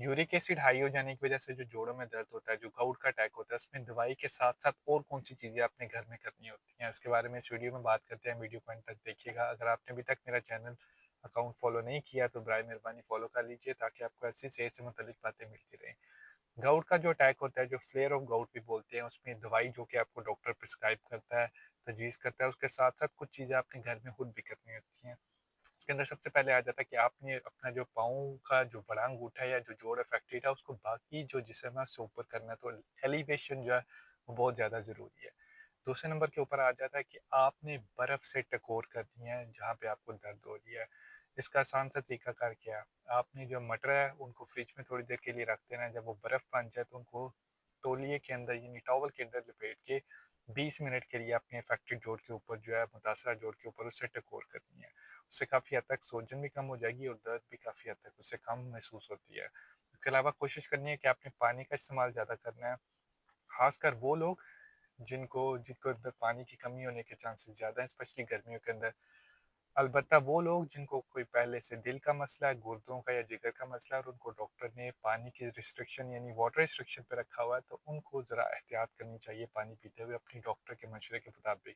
Uric acid high हो जाने की वजह से जो जोड़ों में दर्द होता है, जो गाउट का अटैक होता है, उसमें दवाई के साथ-साथ और कौन-सी चीज़ें आपने घर में करनी होती हैं, उसके बारे में इस वीडियो में बात करते हैं। वीडियो को अंत तक देखिएगा। अगर आपने अभी तक मेरा चैनल अकाउंट फॉलो नहीं किया तो बराए मेहरबानी फॉलो कर लीजिए ताकि आपको ऐसी सेहत से मुताल्लिक बातें मिलती रहें। गाउट का जो अटैक होता है, जो फ्लेयर ऑफ गाउट भी बोलते हैं, उसमें दवाई जो कि आपको डॉक्टर प्रिस्क्राइब करता है, तजवीज़ करता है, उसके साथ-साथ कुछ चीज़ें आपने घर में खुद भी करनी होती हैं। उसके अंदर सबसे पहले आ जाता है कि आपने अपना जो पाँव का जो बड़ा अंगूठा है या जो जोड़ अफेक्टेड है उसको बाकी जो जिस्म है उससे ऊपर करना है, तो एलिवेशन जो है वो बहुत ज़्यादा ज़रूरी है। दूसरे नंबर के ऊपर आ जाता है कि आपने बर्फ़ से टकोर करनी है जहाँ पे आपको दर्द हो रही है। इसका आसान सा तरीकाकार क्या है, आपने जो मटर है उनको फ्रिज में थोड़ी देर के लिए रख देना है, जब वो बर्फ़ बन जाए तो उनको तौलिए के अंदर यानी टॉवल के अंदर लपेट के 20 मिनट के लिए अपने अफेक्टेड जोड़ के ऊपर जो है मुतासरा जोड़ के ऊपर उससे टकोर करनी है। उससे काफ़ी हद तक सूजन भी कम हो जाएगी और दर्द भी काफ़ी हद तक उससे कम महसूस होती है। इसके अलावा कोशिश करनी है कि आपने पानी का इस्तेमाल ज़्यादा करना है, ख़ासकर वो लोग जिनको जिनको अंदर पानी की कमी होने के चांसेस ज़्यादा हैं, स्पेशली गर्मियों के अंदर। अलबत्ता वो लोग जिनको कोई पहले से दिल का मसला है, गुर्दों का या जिगर का मसला है और उनको डॉक्टर ने पानी की रिस्ट्रिक्शन यानी वाटर रिस्ट्रिक्शन पे रखा हुआ है, तो उनको ज़रा एहतियात करनी चाहिए पानी पीते हुए अपनी डॉक्टर के मशवरे के मुताबिक।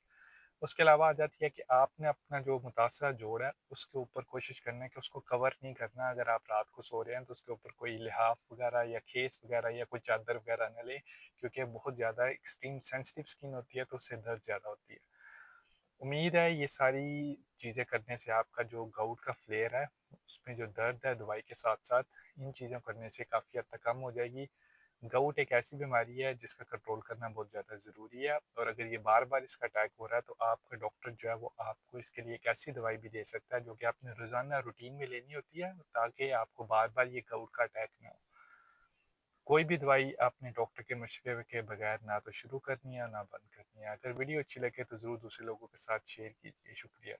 उसके अलावा आ जाती है कि आपने अपना जो मुतासरा जोड़ है, उसके ऊपर कोशिश करना है कि उसको कवर नहीं करना। अगर आप रात को सो रहे हैं, तो उसके ऊपर कोई लिहाफ वगैरह या खेस वगैरह या कोई चादर वगैरह ना लें, क्योंकि बहुत ज़्यादा एक्सट्रीम सेंसिटिव स्किन होती है, तो उससे दर्द ज़्यादा होती है। उम्मीद है ये सारी चीज़ें करने से आपका जो गाउट का फ्लेयर है, उसमें जो दर्द है दवाई के साथ-साथ इन चीज़ों करने से काफ़ी हद तक कम हो जाएगी। गाउट एक ऐसी बीमारी है जिसका कंट्रोल करना बहुत ज़्यादा ज़रूरी है और अगर ये बार-बार इसका अटैक हो रहा है तो आपका डॉक्टर जो है वो आपको इसके लिए एक ऐसी दवाई भी दे सकता है जो कि आपने रोज़ाना रूटीन में लेनी होती है ताकि आपको बार-बार ये गाउट का अटैक ना हो। कोई भी दवाई आपने डॉक्टर के मशवरे के बगैर ना तो शुरू करनी है ना बंद करनी है। अगर वीडियो अच्छी लगे तो ज़रूर दूसरे लोगों के साथ शेयर कीजिए। शुक्रिया।